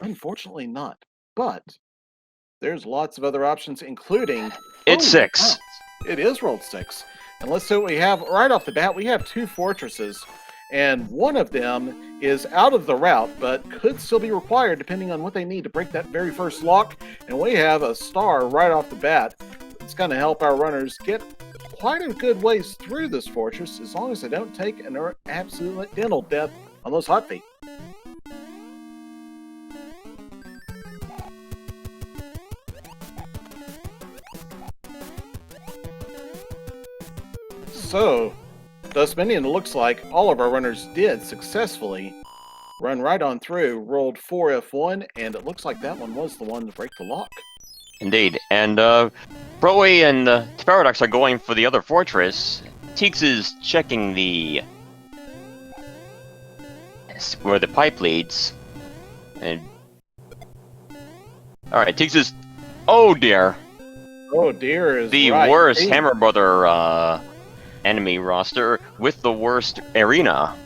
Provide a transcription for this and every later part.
Unfortunately not. But there's lots of other options, including It's holy cow, 6. it is rolled 6. And let's see what we have right off the bat. We have 2 fortresses, and one of them is out of the route, but could still be required depending on what they need to break that very first lock. And we have a star right off the bat. It's going to help our runners get quite a good ways through this fortress, as long as they don't take an absolute dental death on those hot feet. So, thus Minion, it looks like all of our runners did successfully run right on through, rolled 4F1, and it looks like that one was the one to break the lock. Indeed. And Broly and Paradox are going for the other fortress. Teeks is checking where the pipe leads. And alright, Teeks is... Oh dear! Oh dear is the right. worst Hammer Brother enemy roster with the worst arena.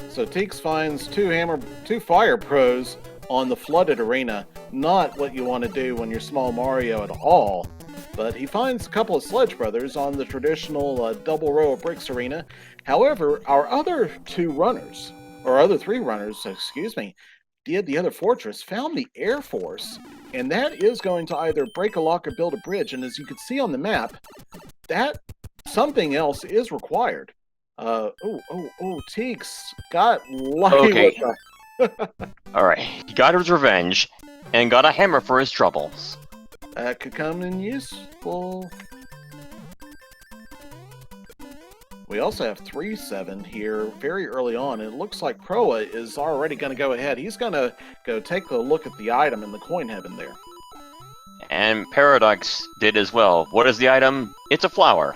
So Teeks finds two fire pros on the flooded arena. Not what you want to do when you're small Mario at all. But he finds a couple of Sledge Brothers on the traditional double row of bricks arena. However, our other 3 runners, excuse me, did the other fortress, found the Air Force, and that is going to either break a lock or build a bridge. And as you can see on the map, that something else is required. Teeks got lucky. Okay. Alright, he got his revenge, and got a hammer for his troubles. That could come in useful. We also have 3-7 here very early on, and it looks like Proa is already going to go ahead. He's going to go take a look at the item in the coin heaven there. And Paradox did as well. What is the item? It's a flower.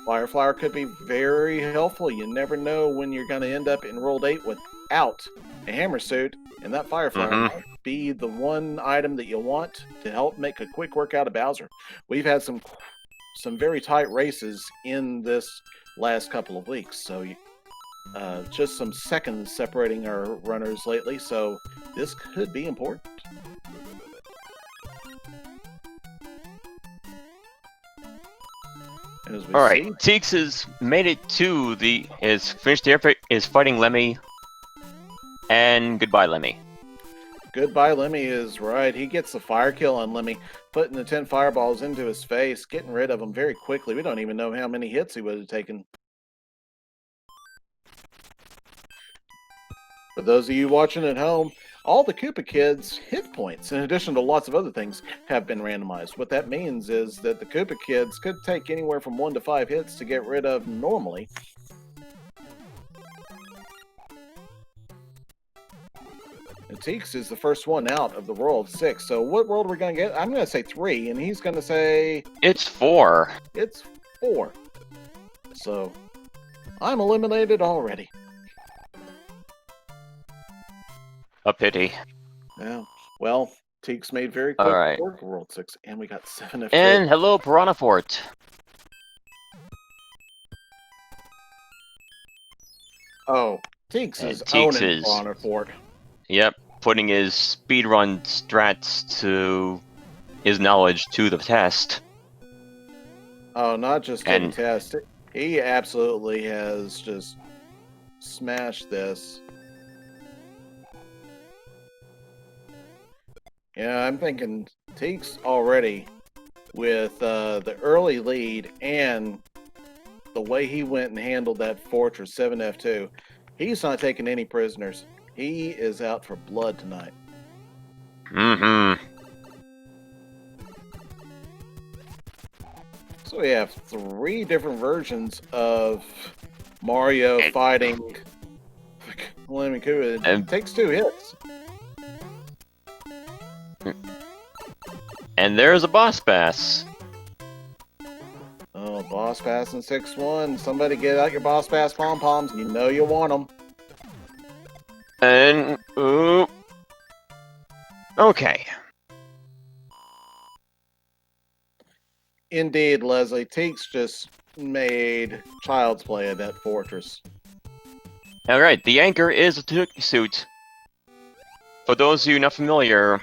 Fire Flower could be very helpful. You never know when you're going to end up in rolled 8 without a hammer suit, and that Fire Flower might be the one item that you want to help make a quick work out of Bowser. We've had some very tight races in this last couple of weeks, so just some seconds separating our runners lately, so this could be important. Alright, Teeks has made it to his finished effort is fighting Lemmy. And goodbye, Lemmy. Goodbye, Lemmy is right. He gets the fire kill on Lemmy, putting the 10 fireballs into his face, getting rid of him very quickly. We don't even know how many hits he would have taken. For those of you watching at home, all the Koopa Kids' hit points, in addition to lots of other things, have been randomized. What that means is that the Koopa Kids could take anywhere from 1 to 5 hits to get rid of normally. And Teeks is the first one out of the world 6. So what world are we going to get? I'm going to say 3, and he's going to say... It's 4. It's 4. So, I'm eliminated already. A pity. Yeah. Well, Teeks made very quick work of World 6, and we got 7 F2. And hello, Piranha Fort. Oh, Teeks is owning Piranha Fort. Yep, putting his speedrun strats to his knowledge to the test. Oh, not just to the test. He absolutely has just smashed this. Yeah, I'm thinking Teeks already with the early lead and the way he went and handled that fortress 7F2. He's not taking any prisoners. He is out for blood tonight. So we have 3 different versions of Mario fighting Lemmy Koopa. It takes 2 hits. And there's a boss pass. Oh, boss pass in 6-1. Somebody get out your boss pass pom-poms. You know you want them. And, okay. Indeed, Leslie. Teeks just made child's play of that fortress. Alright, the anchor is a Took suit. For those of you not familiar,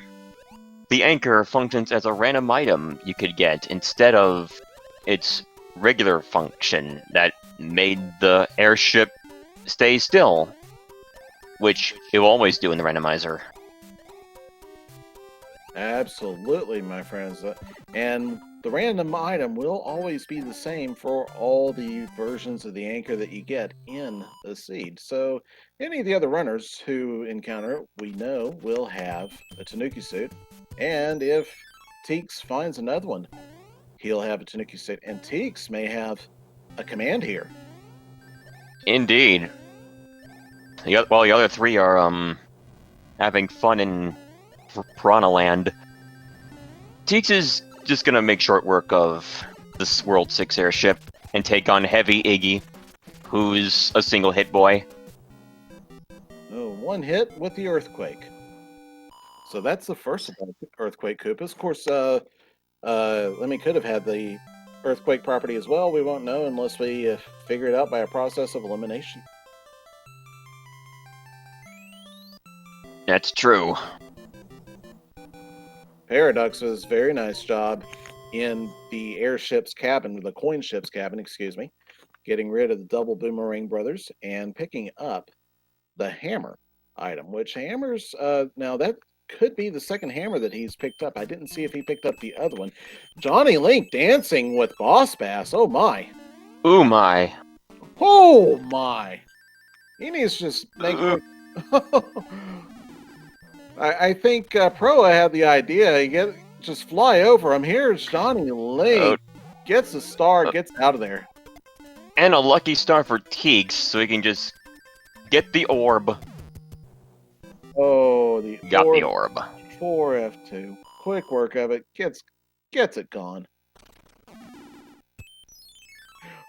the anchor functions as a random item you could get instead of its regular function that made the airship stay still, which it will always do in the randomizer. Absolutely, my friends. And the random item will always be the same for all the versions of the anchor that you get in the seed. So any of the other runners who encounter it, we know will have a Tanuki suit. And if Teeks finds another one, he'll have a Tanuki suit. And Teeks may have a command here. Indeed. While the other three are having fun in Piranha Land, Teeks is just gonna make short work of this World 6 airship and take on Heavy Iggy, who's a single hit boy. Oh, one hit with the earthquake. So that's the first earthquake Koopas. Of course, Lemmy could have had the earthquake property as well. We won't know unless we figure it out by a process of elimination. That's true. Paradox does a very nice job in the airship's cabin, the coin ship's cabin, excuse me, getting rid of the double boomerang brothers and picking up the hammer item, which hammers, now that could be the second hammer that he's picked up. I didn't see if he picked up the other one. Johnny Link dancing with Boss Bass. Oh my. Ooh my. Oh my. He needs to just make I think Proa had the idea. Just fly over him. Here's Johnny Link. Gets a star, gets out of there. And a lucky star for Teeks, so he can just get the orb. Oh, Got the orb. 4F2. Quick work of it. Gets it gone.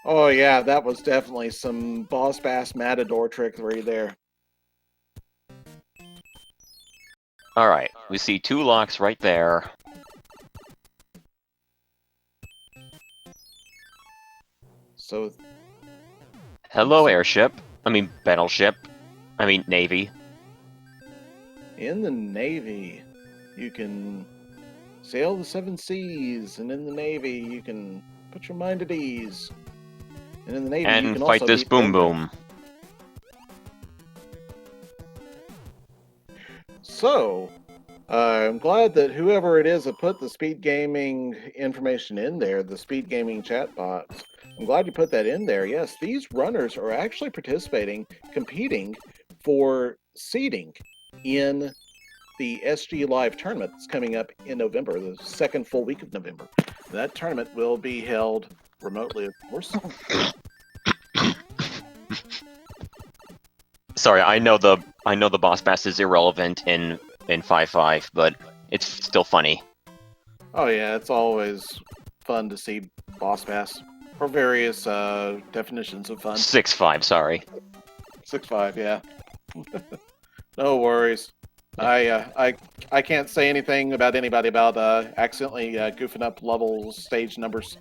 Oh yeah, that was definitely some Boss Bass Matador trickery there. Alright, we see two locks right there. So... Hello, airship. I mean, battleship. I mean, navy. In the Navy, you can sail the 7 seas, and in the Navy, you can put your mind at ease. And in the Navy, you can fight also this boom boom. So, I'm glad that whoever it is that put the speed gaming information in there, the speed gaming chat box, I'm glad you put that in there. Yes, these runners are actually competing for seeding in the SG Live tournament that's coming up in November, the second full week of November. That tournament will be held remotely, of course. Sorry, I know the Boss Bass is irrelevant in 5.5, but it's still funny. Oh yeah, it's always fun to see Boss Bass for various definitions of fun. 6.5, sorry. 6.5, yeah. No worries. I can't say anything about anybody about accidentally goofing up level stage numbers.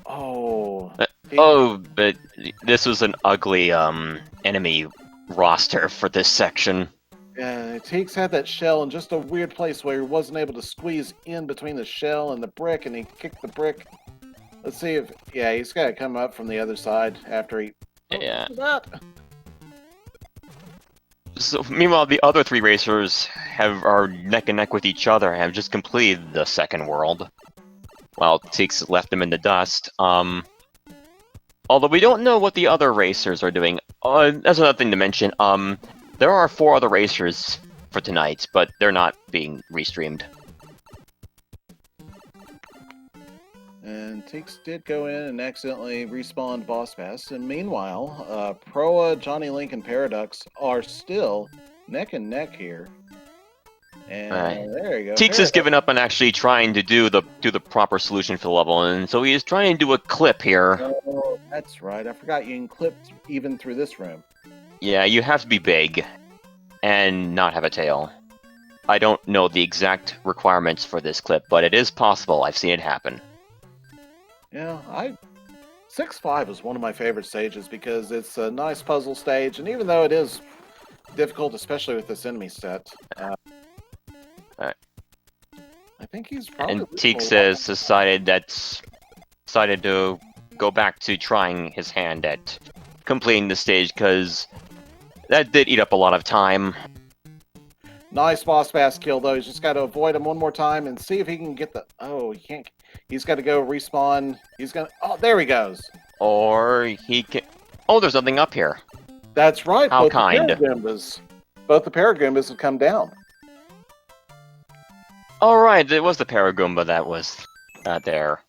Oh. But this was an ugly enemy roster for this section. Yeah, Teeks had that shell in just a weird place where he wasn't able to squeeze in between the shell and the brick, and he kicked the brick. Let's see if... Yeah, he's got to come up from the other side after he... Yeah. That. So, meanwhile, the other three racers are neck and neck with each other, have just completed the second world, while Teeks left them in the dust. Although we don't know what the other racers are doing. That's another thing to mention. There are 4 other racers for tonight, but they're not being restreamed. And Teeks did go in and accidentally respawned Boss Bass. And meanwhile, Proa, Johnny Link, and Paradox are still neck and neck here. And there you go. Teeks has given up on actually trying to do the proper solution for the level, and so he is trying to do a clip here. Oh, that's right. I forgot you can clip even through this room. Yeah, you have to be big and not have a tail. I don't know the exact requirements for this clip, but it is possible. I've seen it happen. Yeah, 6.5 is one of my favorite stages because it's a nice puzzle stage, and even though it is difficult, especially with this enemy set. Alright. I think he's probably. And Teeks has decided to go back to trying his hand at completing the stage, because that did eat up a lot of time. Nice boss bass kill though. He's just got to avoid him one more time and see if he can get the. Oh, he can't. He's got to go respawn. He's gonna. Oh, there he goes. Or he can. Oh, there's nothing up here. That's right. How both kind. The Paragoombas have come down. Alright, it was the Paragoomba that was there.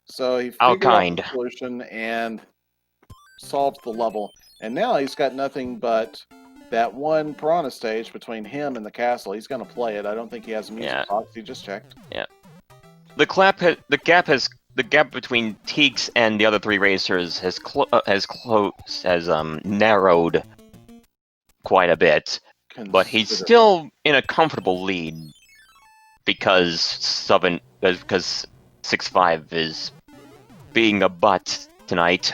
So he How figured out kind. the solution and solved the level. And now he's got nothing but that one piranha stage between him and the castle. He's going to play it. I don't think he has a music box. He just checked. Yeah. The gap between Teeks and the other three racers has narrowed quite a bit, but he's still in a comfortable lead because 6-5 is being a butt tonight.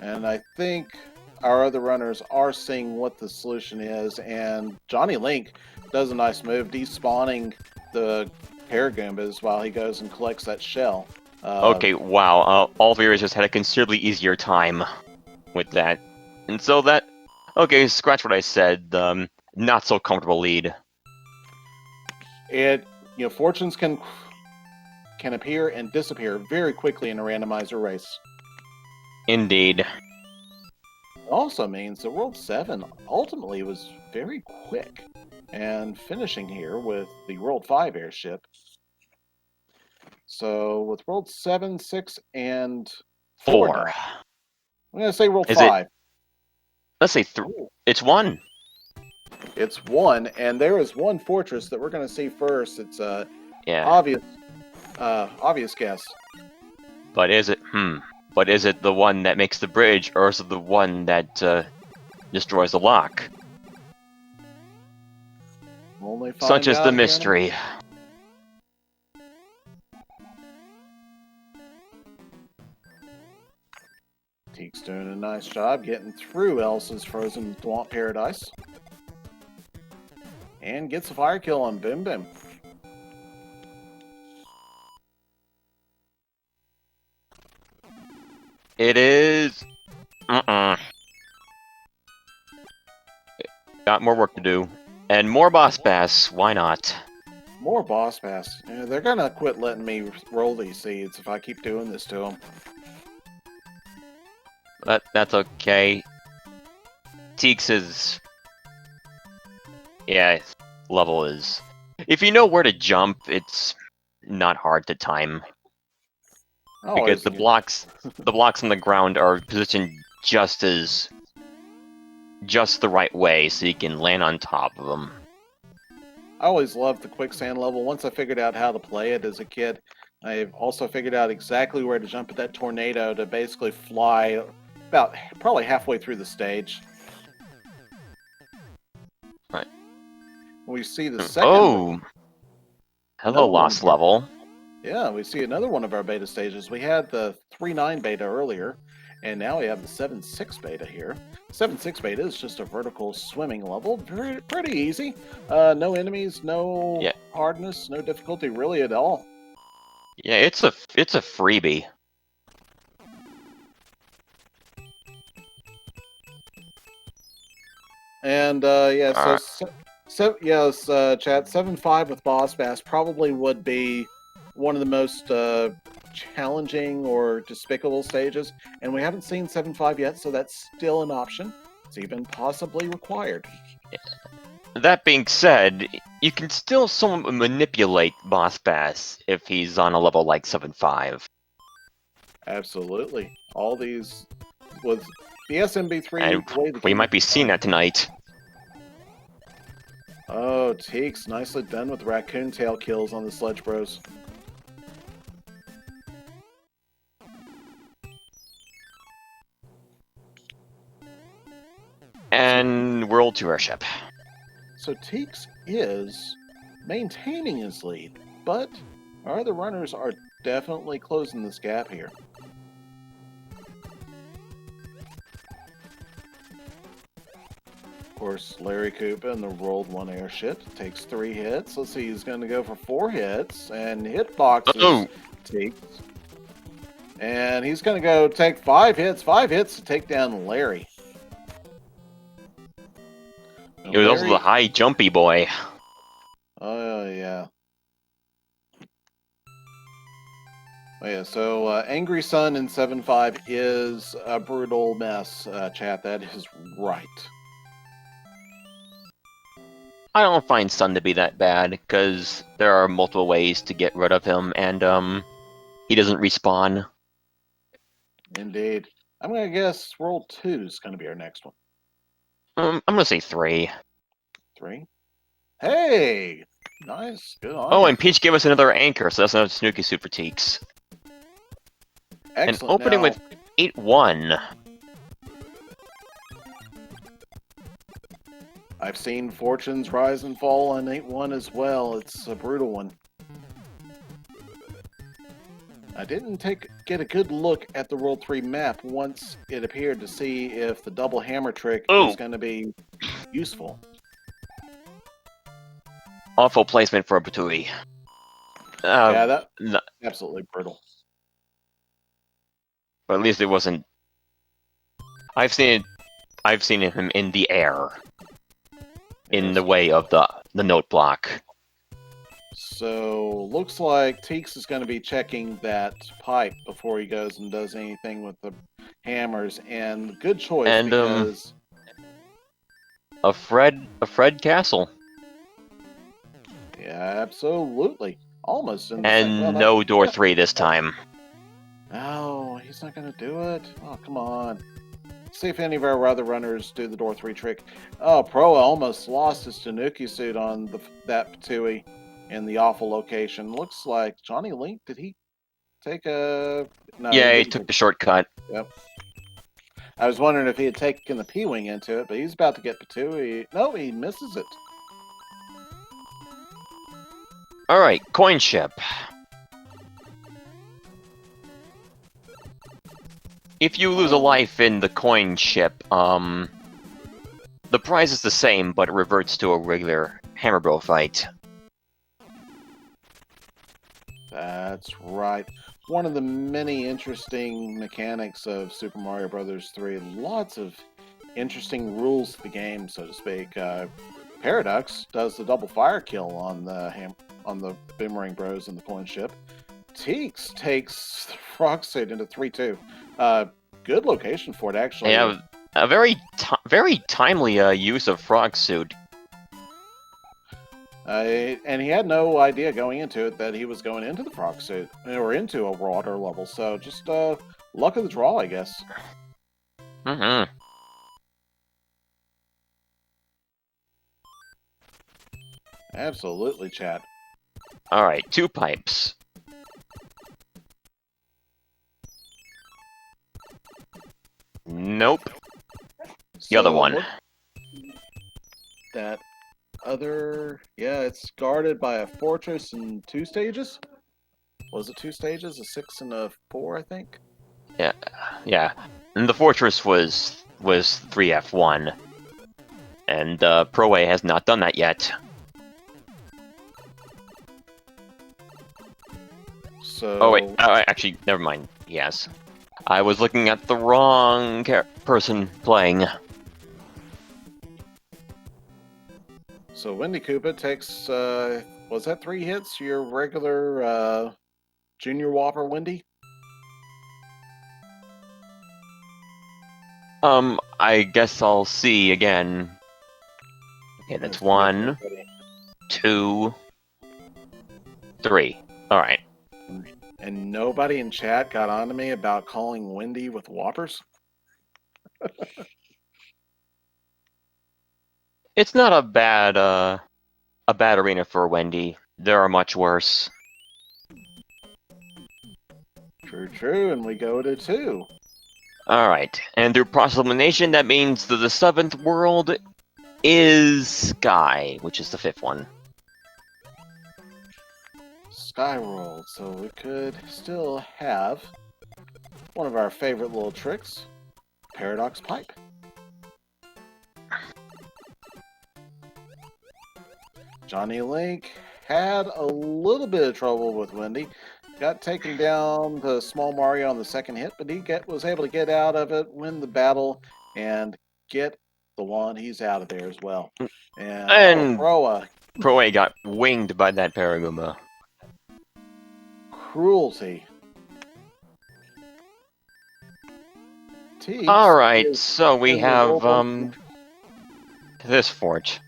And I think our other runners are seeing what the solution is, and Johnny Link does a nice move, despawning the Paragoombas while he goes and collects that shell. Okay, wow, all three racers had a considerably easier time with that. And so that... Okay, scratch what I said, not so comfortable lead. Fortunes can appear and disappear very quickly in a randomizer race. Indeed. It also means that World 7 ultimately was very quick, and finishing here with the World 5 airship. So with World 7, 6, and 4, I'm going to say World 5. Let's say it's 1. It's 1, and there is one fortress that we're going to see first. It's obvious guess. But is it? But is it the one that makes the bridge, or is it the one that destroys the lock? Such is the mystery. Teek's doing a nice job getting through Elsa's frozen Thwomp Paradise. And gets a fire kill on Boom Boom. It is... Got more work to do. And more boss bass, why not? More boss bass. Yeah, they're gonna quit letting me roll these seeds if I keep doing this to them. But that's okay. Teeks is... Yeah, level is... If you know where to jump, it's not hard to time. Because the blocks on the ground are positioned just the right way, so you can land on top of them. I always loved the quicksand level. Once I figured out how to play it as a kid, I've also figured out exactly where to jump at that tornado to basically fly about probably halfway through the stage. Right. We see the second. Oh! Hello, lost level. Yeah, we see another one of our beta stages. We had the 3.9 beta earlier, and now we have the 7.6 beta here. 7.6 beta is just a vertical swimming level. Pretty easy. No enemies, no hardness, no difficulty really at all. Yeah, it's a freebie. And chat 7.5 with boss bass probably would be one of the most challenging or despicable stages, and we haven't seen 7.5 yet, so that's still an option. It's even possibly required. That being said, you can still somewhat manipulate boss bass if he's on a level like 7.5. Absolutely. All these with the SMB3. And we might be seeing that tonight. Oh, Teeks, nicely done with raccoon tail kills on the Sledge Bros. And World Tour ship. So Teeks is maintaining his lead, but our other runners are definitely closing this gap here. course, Larry Koopa in the rolled 1 airship takes 3 hits. Let's see, he's going to go for 4 hits and hitboxes takes. And he's going to go take 5 hits to take down Larry. He was also the high jumpy boy. Oh, yeah. Oh, yeah, so Angry Sun in 7.5 is a brutal mess, chat. That is right. I don't find Sun to be that bad, because there are multiple ways to get rid of him, and he doesn't respawn. Indeed. I'm going to guess World 2 is going to be our next one. I'm going to say 3. 3? Hey! Nice. Good on Oh, you. and Peach gave us another anchor, so that's another Snooki suit for Teeks. Excellent. And opening now, with 8-1. I've seen fortunes rise and fall on 8-1 as well. It's a brutal one. I didn't get a good look at the World 3 map once it appeared to see if the double hammer trick is going to be useful. Awful placement for a Batui. Yeah, that's absolutely brutal. But at least it wasn't. I've seen him in the air, in the way of the note block. So looks like Teeks is going to be checking that pipe before he goes and does anything with the hammers, and good choice And because a Fred Castle. yeah, absolutely, almost. And no door 3 this time. No, he's not going to do it. Oh, come on. Let's see if any of our other runners do the door 3 trick. Oh, Pro almost lost his Tanuki suit on that Patui in the awful location. Looks like Johnny Link, did he take a... No, Yeah, he took the shortcut. Yep. I was wondering if he had taken the P-Wing into it, but he's about to get Patui. No, he misses it. Alright, coin ship. If you lose a life in the coin ship, the prize is the same, but it reverts to a regular Hammer Bro fight. That's right. One of the many interesting mechanics of Super Mario Bros. 3. Lots of interesting rules to the game, so to speak. Paradox does the double fire kill on the Boomerang Bros and the coin ship. Teeks takes the frog suit into 3-2. Good location for it, actually. Yeah, a very timely use of frog suit. And he had no idea going into it that he was going into the frog suit, or into a water level, so just luck of the draw, I guess. Mm-hmm. Absolutely, chat. Alright, 2 pipes. Nope. The other one. That other... Yeah, it's guarded by a fortress and 2 stages? Was it 2 stages? A 6 and a 4, I think? Yeah. And the fortress was 3F1. And Pro A has not done that yet. So... Oh, wait. Actually, never mind. Yes. I was looking at the wrong person playing. So Wendy Koopa takes, was that 3 hits? Your regular Junior Whopper Wendy? I guess I'll see again. Okay, that's 1, 2, 3. Alright. And nobody in chat got on to me about calling Wendy with Whoppers? It's not a bad arena for Wendy. There are much worse. True, and we go to 2. Alright, and through process elimination, that means that the 7th world is Sky, which is the 5th one. Skyworld, so we could still have one of our favorite little tricks, Paradox Pipe. Johnny Link had a little bit of trouble with Wendy. Got taken down to Small Mario on the second hit, but he was able to get out of it, win the battle, and get the one. He's out of there as well. And Proa. Proa got winged by that Paraguma. Cruelty. Teeks Alright, is so we in the have, World this fort.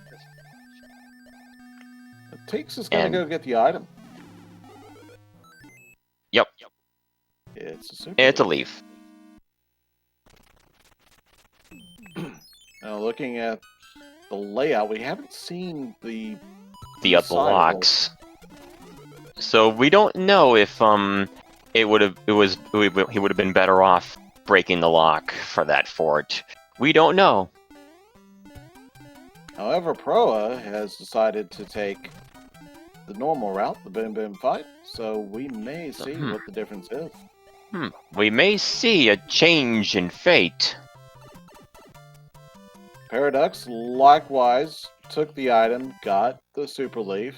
Teeks is going to go get the item. Yep. It's a super It's a leaf. Now, looking at the layout, we haven't seen the The blocks. So we don't know if he would have been better off breaking the lock for that fort. We don't know. However, Proa has decided to take the normal route, the boom boom fight, so we may see what the difference is. We may see a change in fate. Paradox likewise took the item, got the super leaf.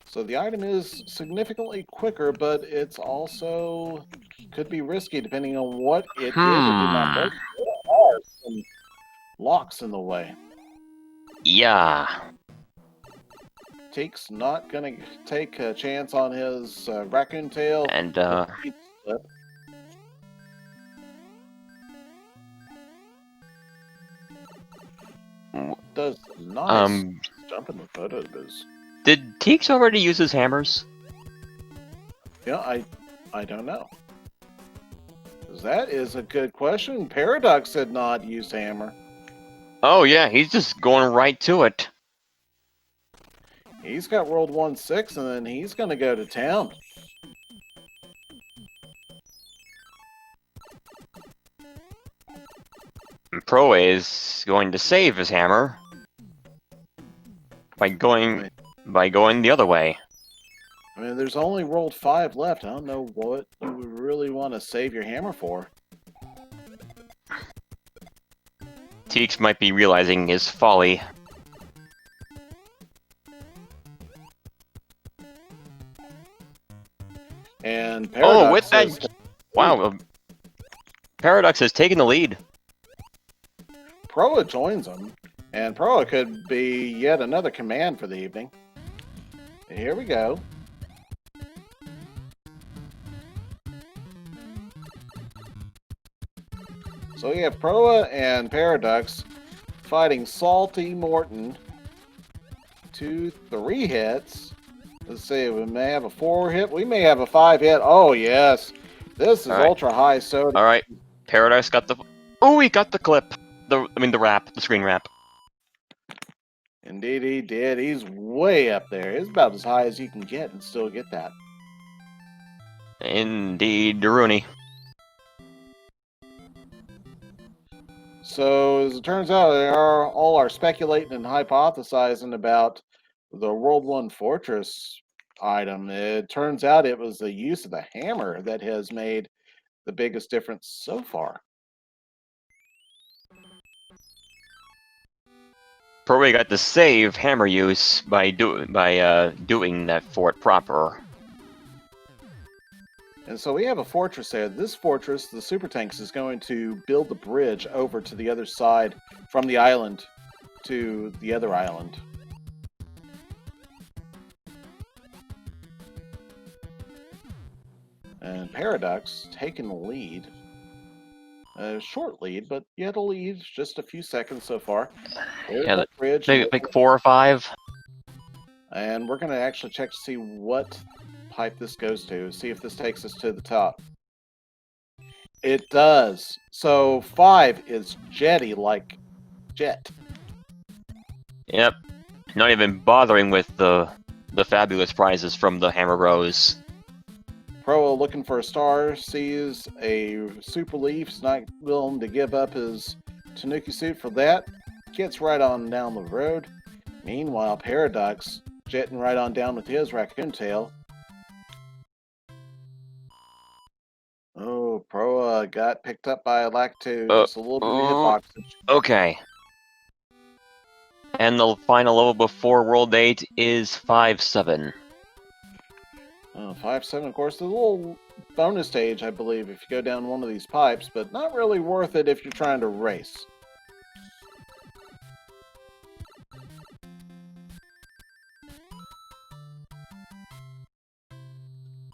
So the item is significantly quicker, but it's also could be risky depending on what it did or did not break. There are some locks in the way. Yeah. Teek's not gonna take a chance on his raccoon tail. And does nice jump in the photo booth. did Teeks already use his hammers? Yeah, I don't know. That is a good question. Paradox had not used hammer. Oh yeah, he's just going right to it. He's got World 1-6, and then he's going to go to town. Proa is going to save his hammer by going the other way. I mean, there's only World 5 left. I don't know what you would really want to save your hammer for. Teeks might be realizing his folly. And Paradox with that, wow, Paradox has taken the lead. Proa joins him, and Proa could be yet another command for the evening. Here we go. So we have Proa and Paradox fighting Salty Morton. 2-3 hits. Let's see, we may have a 4 hit. We may have a 5 hit. Oh, yes. This is ultra high soda. Alright, Paradox got the... Oh, he got the clip. The wrap. The screen wrap. Indeed he did. He's way up there. He's about as high as you can get and still get that. Indeed, Rooney. So, as it turns out, they all are speculating and hypothesizing about the World 1 Fortress item. It turns out it was the use of the hammer that has made the biggest difference so far. Proa got to save hammer use by doing that fort proper. And so we have a fortress there. This fortress, the Super Tanks, is going to build the bridge over to the other side from the island to the other island. And Paradox taking the lead. A short lead, but yet a lead, just a few seconds so far. There's Yeah, that bridge. maybe like 4 or 5. And we're going to actually check to see what pipe this goes to, see if this takes us to the top. It does. So 5 is jetty, like jet. Yep. Not even bothering with the fabulous prizes from the Hammer Bros. Proa looking for a star, sees a super leaf, is not willing to give up his Tanuki suit for that, gets right on down the road. Meanwhile, Paradox jetting right on down with his raccoon tail. Oh, Oh, Pro got picked up by a Lacto, Uh, just a little bit of hitbox. Okay. And the final level before World 8 is 5-7. 5-7, of course, there's a little bonus stage, I believe, if you go down one of these pipes, but not really worth it if you're trying to race.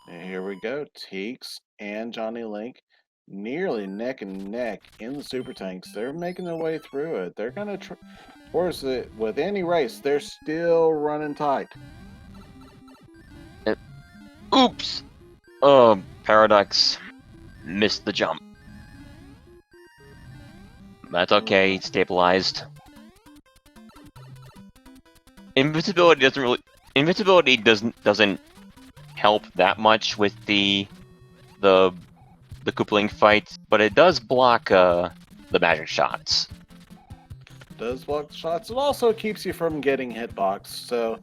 And here we go, Teeks and Johnny Link, nearly neck and neck in the super tanks. They're making their way through it. They're gonna, of course, with any race, they're still running tight. Oops! Paradox missed the jump. That's okay, stabilized. Invincibility doesn't help that much with the Koopaling fight, but it does block the magic shots. Does block the shots. It also keeps you from getting hitbox, so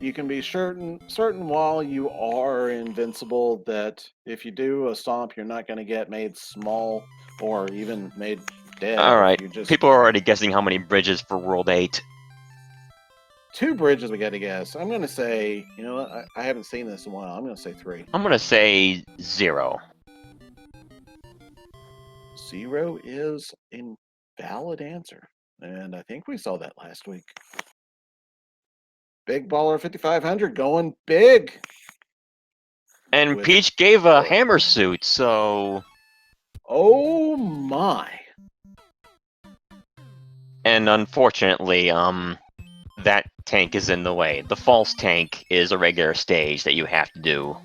you can be certain while you are invincible that if you do a stomp, you're not going to get made small or even made dead. Alright, You just... people are already guessing how many bridges for World 8. 2 bridges we got to guess. I'm going to say, you know what, I haven't seen this in a while. I'm going to say 3. I'm gonna say 0. 0 is a valid answer. And I think we saw that last week. Big Baller 5500 going big. And With... Peach gave a hammer suit, so... Oh my. And unfortunately, that tank is in the way. The false tank is a regular stage that you have to do.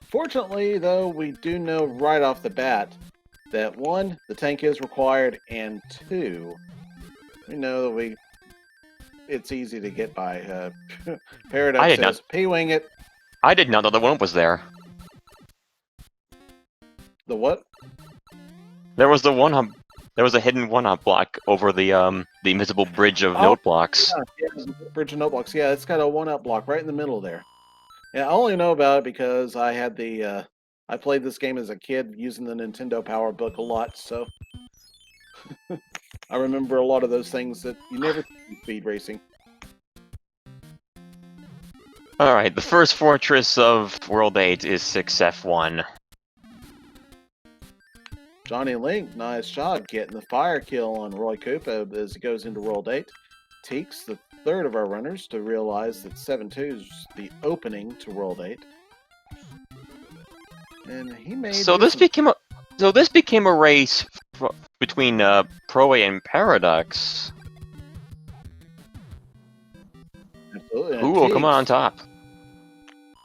Fortunately, though, we do know right off the bat that 1, the tank is required, and 2, we know that it's easy to get by. Paradox says, P-wing it. I did not know the one was there. The what? There was the one-up. There was a hidden one-up block over the invisible bridge of note blocks. Yeah, bridge of note blocks. Yeah, it's got a one-up block right in the middle there. Yeah, I only know about it because I had the I played this game as a kid using the Nintendo Power Book a lot, so I remember a lot of those things that you never see in speed racing. Alright, the first fortress of World 8 is 6F1. Johnny Link, nice job getting the fire kill on Roy Koopa as he goes into World 8. Teeks, the third of our runners, to realize that 7-2 is the opening to World 8. And he made this became a race between Proe and Paradox. Absolutely. Who will come on top?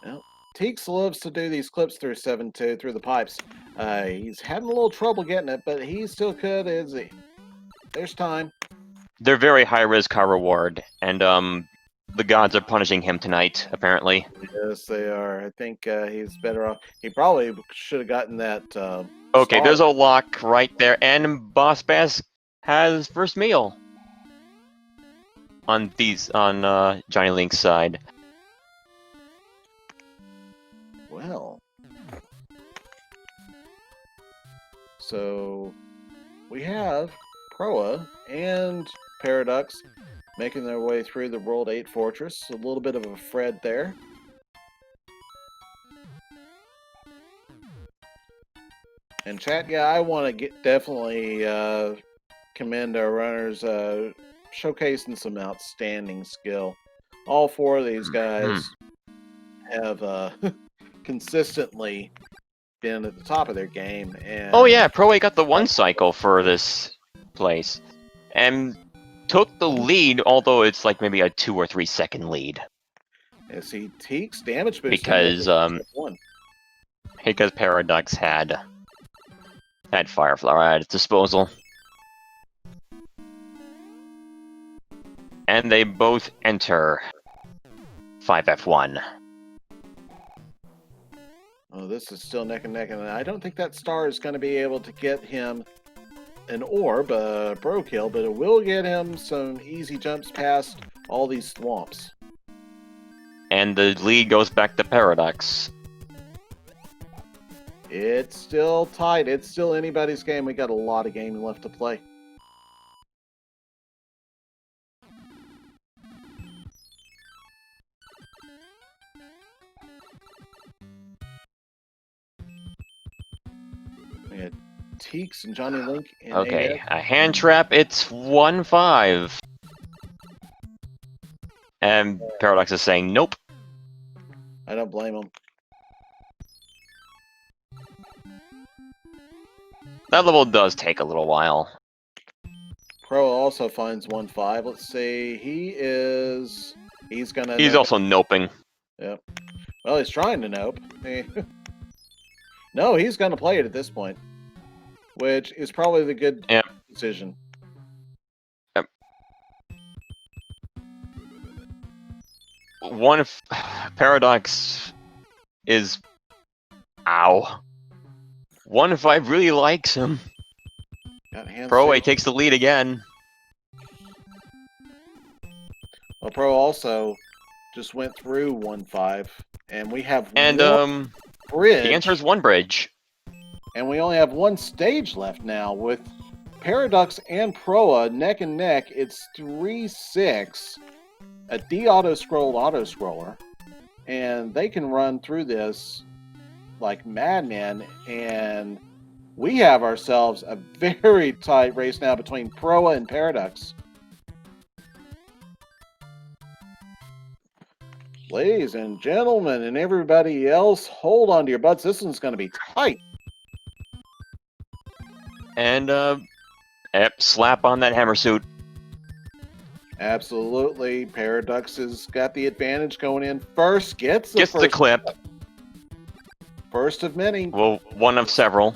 Well, Teeks loves to do these clips through 7-2 through the pipes. He's having a little trouble getting it, but he still could, is he? There's time. They're very high-risk, high-reward, and the gods are punishing him tonight, apparently. Yes, they are. I think he's better off. He probably should have gotten that. Okay, there's a lock right there, and Boss Bass has first meal on Johnny Link's side. Well, so we have Proa and Paradox making their way through the World 8 Fortress. A little bit of a Fred there. And chat, yeah, I want to definitely commend our runners showcasing some outstanding skill. All 4 of these guys have consistently been at the top of their game. And oh yeah, Proe got the 1 cycle for this place, and took the lead, although it's like maybe a 2 or 3 second lead. Yeah, see, Teeks damage boost because Paradox had Fire Flower at its disposal. And they both enter 5F1. Oh, this is still neck and neck, and I don't think that star is going to be able to get him an orb, a bro kill, but it will get him some easy jumps past all these swamps. And the lead goes back to Paradox. It's still tight. It's still anybody's game. We got a lot of game left to play. We had Teeks and Johnny Link. And Okay, AF. a hand trap. It's 1-5. And Paradox is saying nope. I don't blame him. That level does take a little while. Pro also finds 1-5. Let's see. He's gonna. He's nope. also noping. Yep. Well, he's trying to nope. No, he's gonna play it at this point, which is probably the good decision. Paradox is... Ow. 1-5 really likes him. Pro A takes the lead again. Well, Pro also just went through 1-5, and we have And one bridge. he enters one bridge. And we only have one stage left now with Paradox and Proa neck and neck. It's 3-6, a de-auto-scrolled auto-scroller, and they can run through this like madmen, and we have ourselves a very tight race now between Proa and Paradox. Ladies and gentlemen, and everybody else, hold on to your butts. This one's going to be tight. And, slap on that hammer suit. Absolutely. Paradox has got the advantage going in first. Gets the clip. First of many. Well, one of several.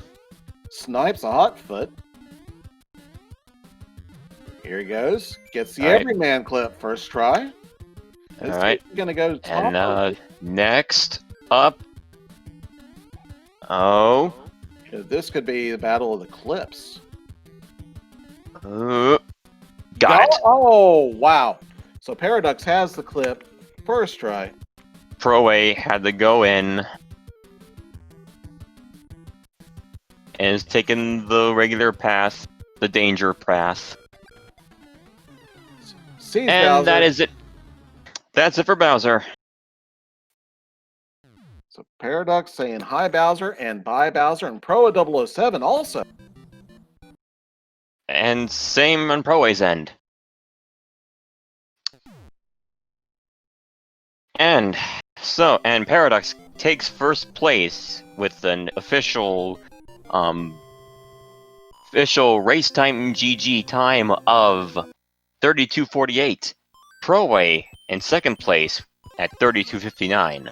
Snipes a hot foot. Here he goes. Gets the everyman clip first try. This Alright. Gonna go to top. And next up. Oh. This could be the battle of the clips. Got it. Oh, wow. So Paradox has the clip first try. Pro A had to go in. And is taking the regular path, the danger path. And Bowser. That is it. That's it for Bowser. So Paradox saying hi Bowser and bye Bowser, and Proa 007 also. And same on Pro A's end. And Paradox takes first place with an official race time GG time of 32:48. Pro A in second place at 32:59.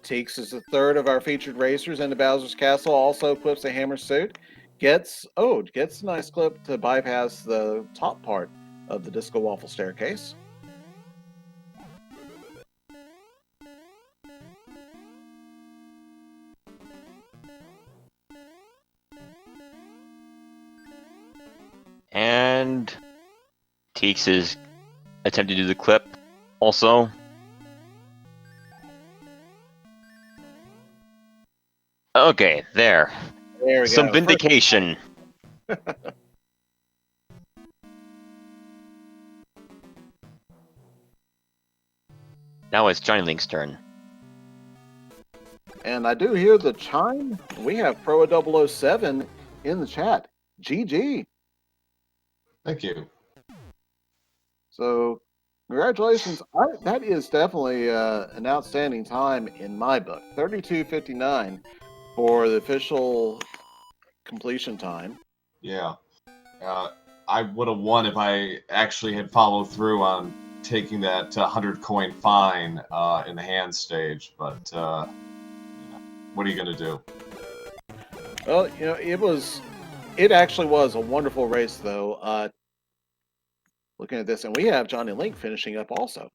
Teeks is the third of our featured racers into Bowser's Castle. Also equips a hammer suit. Gets a nice clip to bypass the top part of the Disco Waffle staircase. And Teeks is attempting to do the clip also. Okay, there. There we Some go. vindication. Now it's Johnny Link's turn. And I do hear the chime. We have Proa 007 in the chat. GG. Thank you. So, congratulations. That is definitely an outstanding time in my book. 32:59 for the official completion time. Yeah. I would have won if I actually had followed through on taking that 100 coin fine in the hand stage, but what are you going to do? Well, it actually was a wonderful race, though. Looking at this, and we have Johnny Link finishing up also.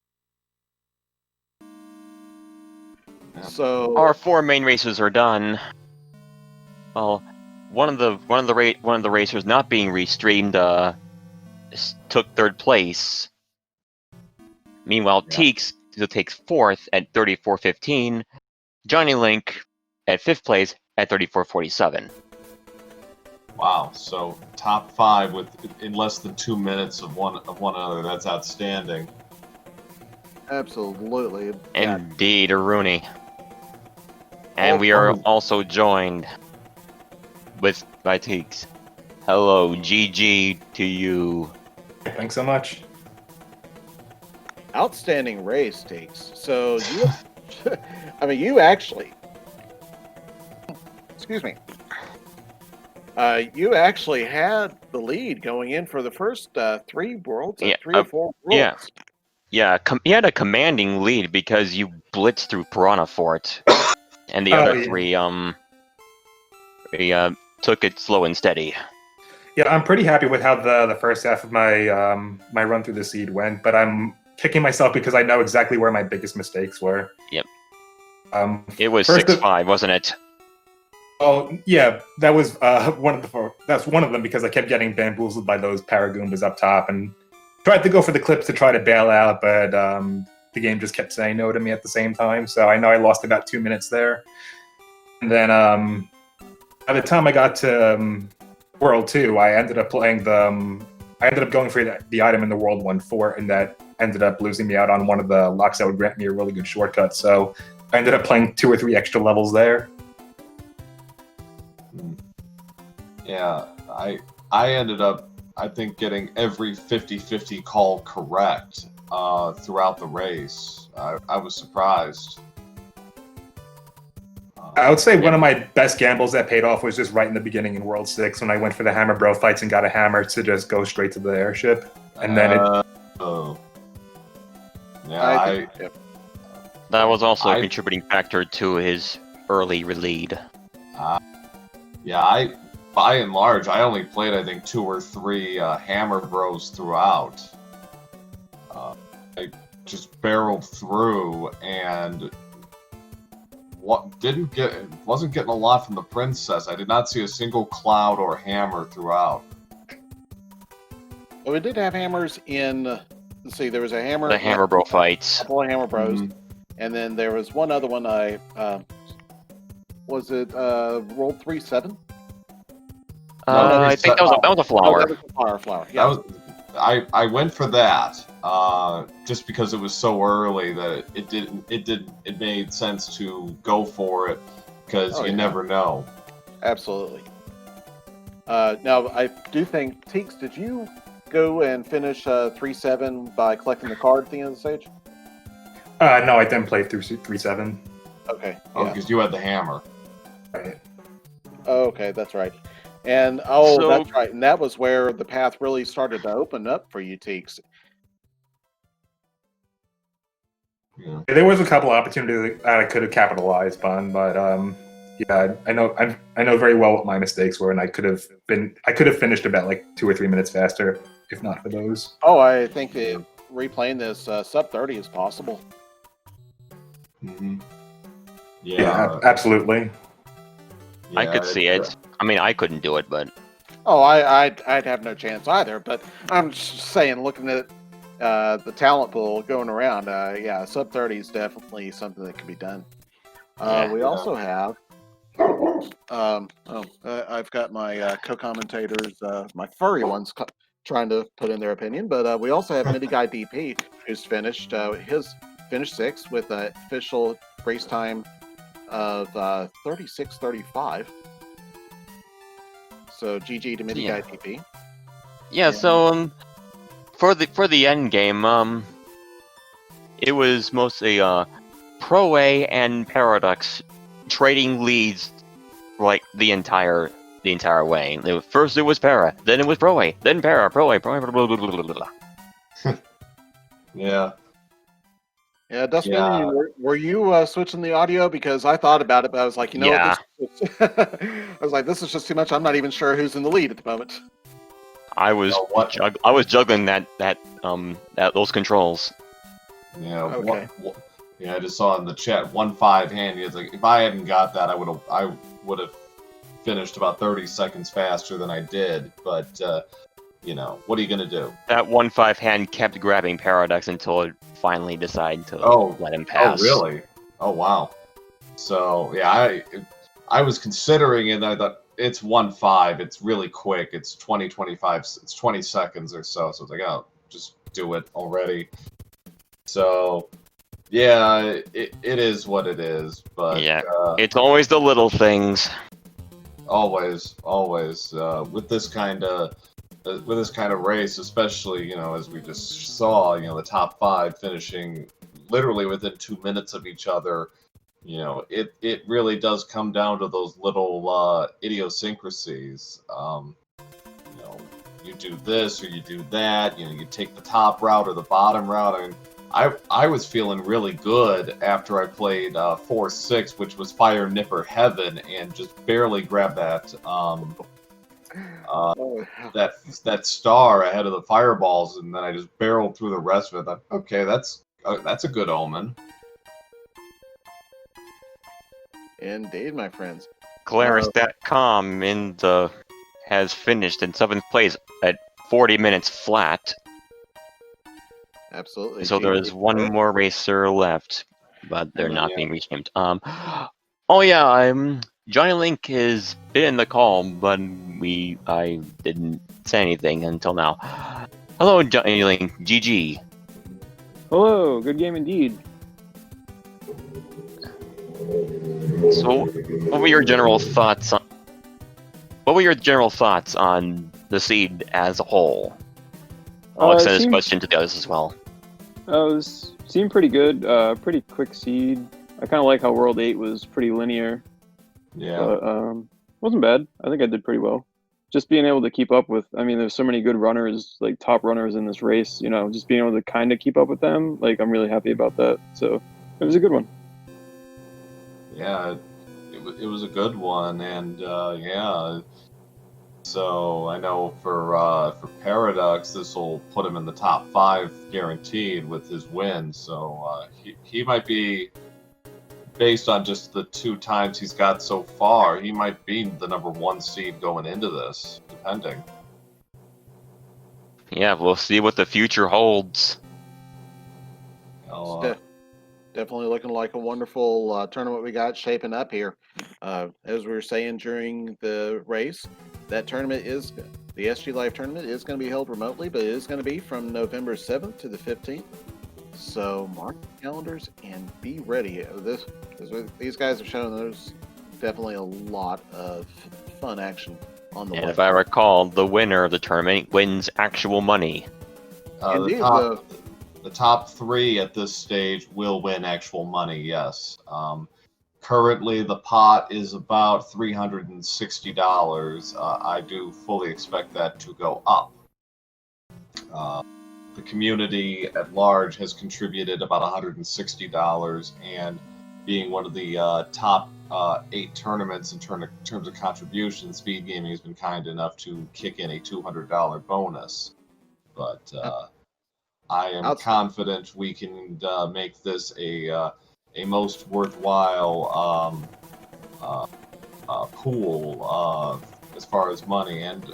Yeah. So our four main races are done. Well, one of the racers not being restreamed took third place. Meanwhile, Teeks takes 4th at 34.15. Johnny Link at 5th place at 34.47. Wow. So top 5 in less than 2 minutes of one another. That's outstanding. Absolutely. Yeah. Indeed, Rooney. And we are also joined by Teeks. Hello, GG to you. Thanks so much. Outstanding race, Takes. So you, I mean, you actually, excuse me, you actually had the lead going in for the first 3 worlds, Yeah, 3 or 4 worlds. Yeah, he had a commanding lead because you blitzed through Piranha Fort, and the other 3 took it slow and steady. Yeah, I'm pretty happy with how the first half of my my run through the seed went, but I'm kicking myself because I know exactly where my biggest mistakes were. Yep. It was 6-5, wasn't it? Oh yeah, that was one of the. That's one of them because I kept getting bamboozled by those Paragoombas up top and tried to go for the clips to try to bail out, but the game just kept saying no to me at the same time. So I know I lost about 2 minutes there. And then by the time I got to World 2, I ended up playing I ended up going for the item in the World 1 fort, and that ended up losing me out on one of the locks that would grant me a really good shortcut. So I ended up playing 2 or 3 extra levels there. Yeah, I ended up, I think, getting every 50-50 call correct throughout the race. I was surprised. I would say one of my best gambles that paid off was just right in the beginning in World 6 when I went for the Hammer Bro fights and got a hammer to just go straight to the airship. And then that was also a contributing factor to his early lead. Yeah, by and large, I only played, I think, 2 or 3 Hammer Bros throughout. I just barreled through and wasn't getting a lot from the princess. I did not see a single cloud or hammer throughout. Well, we did have hammers in. Let's see, there was a hammer. The Hammer Bro fights. A couple of Hammer Bros, and then there was one other one. Was it World 3-7? I think that was a flower. Oh, that was a flower. Yeah. I went for that just because it was so early that it made sense to go for it because you never know. Absolutely. Now I do think Teeks, did you go and finish 3-7 by collecting the card at the end of the stage? No, I didn't play through 3-7. Okay. Oh, because you had the hammer. Right. Okay, that's right. And that's right. And that was where the path really started to open up for you, Teeks. Yeah. There was a couple opportunities that I could have capitalized on, but yeah, I know very well what my mistakes were, and I could have finished about like 2 or 3 minutes faster if not for those. Oh, I think replaying this sub 30 is possible. Mm-hmm. Yeah, absolutely. I could see it. I mean, I couldn't do it, but Oh, I'd have no chance either. But I'm just saying, looking at the talent pool going around, yeah, sub 30 is definitely something that can be done. We also have. I've got my co-commentators, my furry ones, trying to put in their opinion. But we also have Mini Guy DP, who's finished. His finished 6th with an official race time of 36:35. So GG to Mini Guy DP. Yeah. So for the end game, it was mostly Pro A and Paradox trading leads like the entire way. First it was Para, then it was Pro A, then Para, Pro A, Pro A, blah, blah, blah, blah, blah. Yeah. Yeah, Dustman, were you switching the audio? Because I thought about it, but I was like, I was like, this is just too much. I'm not even sure who's in the lead at the moment. I was juggling those controls. Yeah. Okay. Yeah, I just saw in the chat 1-5 handy. It's like if I hadn't got that, I would have finished about 30 seconds faster than I did. But what are you gonna do? That 1-5 hand kept grabbing Paradox until it finally decided to let him Oh, pass. really? Oh, wow. So yeah, I was considering it. And I thought it's 1-5. It's really quick. It's 25. It's 20 seconds or so. So I was like, oh, just do it already. So yeah, it is what it is. But Yeah, it's always the little things. always with this kind of race, especially as we just saw, the top 5 finishing literally within 2 minutes of each other. It really does come down to those little idiosyncrasies. You do this or you do that. You take the top route or the bottom route. I mean, I was feeling really good after I played 4-6, which was Fire Nipper Heaven, and just barely grabbed that that star ahead of the fireballs, and then I just barreled through the rest of it. I thought, okay, that's a good omen. Indeed, my friends. Claris.com has finished in 7th place at 40 minutes flat. Absolutely. So there is one more racer left, but they're not being renamed. Oh yeah, Johnny Link has been in the call, but I didn't say anything until now. Hello, Johnny Link. GG. Hello, good game indeed. So, what were your general thoughts on the seed as a whole? I'll extend this question to the others as well. It seemed pretty good. Pretty quick seed. I kind of like how World 8 was pretty linear. Yeah. But, wasn't bad. I think I did pretty well. Just being able to keep up with, there's so many good runners, like top runners in this race, just being able to kind of keep up with them, I'm really happy about that. So, it was a good one. Yeah, it was a good one, and yeah. So I know for Paradox, this will put him in the top 5 guaranteed with his win. So he might be, based on just the 2 times he's got so far, he might be the number 1 seed going into this, depending. Yeah, we'll see what the future holds. Definitely looking like a wonderful tournament we got shaping up here. As we were saying during the race, that tournament the SG Live tournament is going to be held remotely, but it is going to be from November 7th to the 15th. So mark your calendars and be ready. These guys have shown there's definitely a lot of fun action on the way. And if I recall, the winner of the tournament wins actual money. Indeed, the top 3 at this stage will win actual money, yes. Currently, the pot is about $360. I do fully expect that to go up. The community at large has contributed about $160, and being one of the top 8 tournaments in terms of contribution, Speed Gaming has been kind enough to kick in a $200 bonus. But I am confident we can make this a most worthwhile pool as far as money. And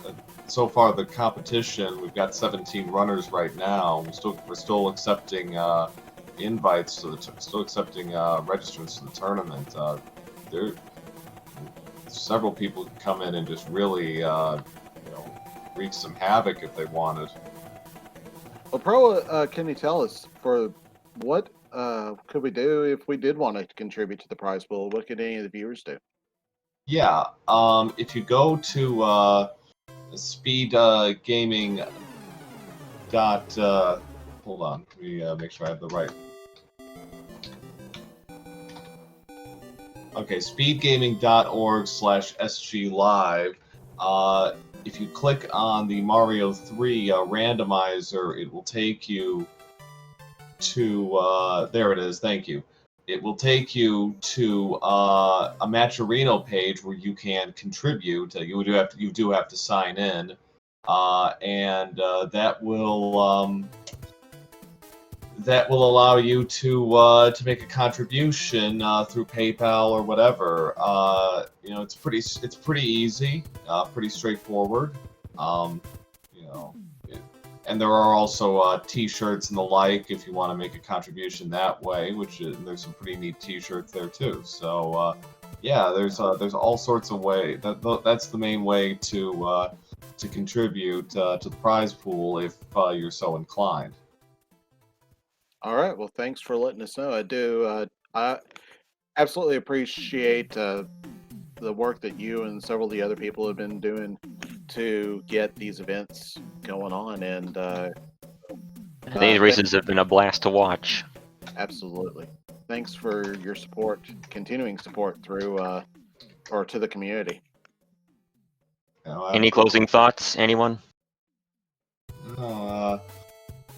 so far, the competition, we've got 17 runners right now. We're still accepting invites still accepting registrants to the tournament. There, several people can come in and just really, wreak some havoc if they wanted. Well, Pro, can you tell us for what could we do if we did want to contribute to the prize pool? What could any of the viewers do? Yeah, if you go to Speed Gaming hold on, let me make sure I have the right. Okay, speedgaming.org/SGLive. If you click on the Mario 3 randomizer, it will take you to there it is. Thank you. It will take you to a Matcherino page where you can contribute. You do have to sign in, and that will allow you to make a contribution through PayPal or whatever. It's pretty easy, pretty straightforward. know, and there are also T-shirts and the like if you want to make a contribution that way. There's some pretty neat T-shirts there too. So yeah, there's all sorts of ways. That's the main way to contribute to the prize pool if you're so inclined. All right. Well, thanks for letting us know. I do. I absolutely appreciate the work that you and several of the other people have been doing to get these events going on, and These races have been a blast to watch. absolutely. Thanks for your support, continuing support through or to the community. You know, Any closing thoughts, anyone?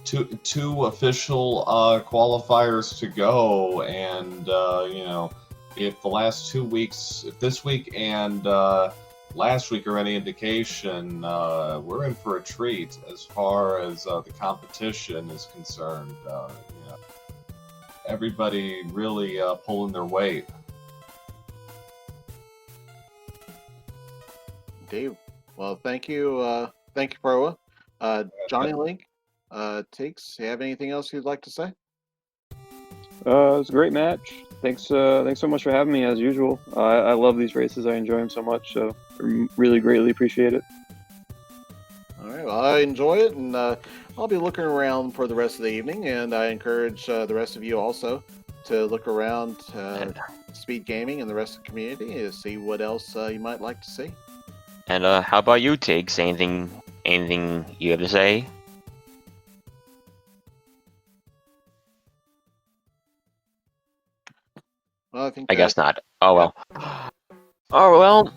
Two official qualifiers to go, and you know, if the last 2 weeks, if this week and last week are any indication, we're in for a treat as far as the competition is concerned. You know, everybody really pulling their weight. Indeed. Well, thank you, Proa. Johnny Link, Takes, you have anything else you'd like to say? It was a great match. Thanks so much for having me as usual. I love these races. I enjoy them so much. So really greatly appreciate it. All right. Well, I enjoy it, and I'll be looking around for the rest of the evening, and I encourage the rest of you also to look around Speed Gaming and the rest of the community to see what else you might like to see. And how about you, Tiggs? Anything you have to say? Well, I guess not. Oh well. Oh well.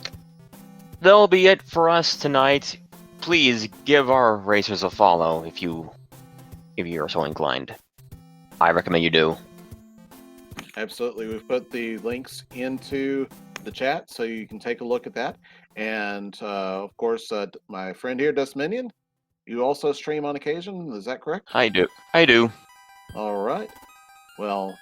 That'll be it for us tonight. Please give our racers a follow if you are so inclined. I recommend you do. Absolutely. We've put the links into the chat so you can take a look at that. And of course, my friend here, Dustminion, you also stream on occasion. Is that correct? I do. All right. Well,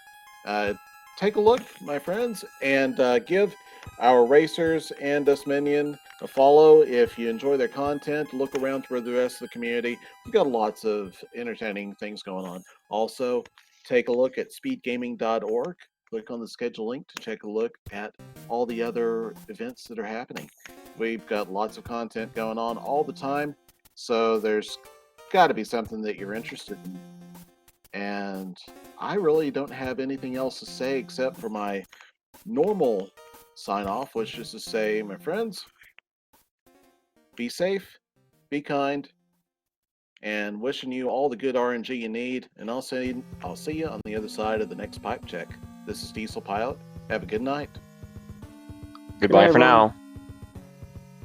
take a look, my friends, and give our racers and Dustminion a follow. If you enjoy their content, look around for the rest of the community. We've got lots of entertaining things going on. Also, take a look at speedgaming.org. Click on the schedule link to take a look at all the other events that are happening. We've got lots of content going on all the time, so there's got to be something that you're interested in. And I really don't have anything else to say except for my normal sign off, which is to say, my friends, be safe, be kind, and wishing you all the good RNG you need. And I'll see you on the other side of the next pipe check. This is Diesel Pilot. Have a good night. Goodbye night, for everyone. now.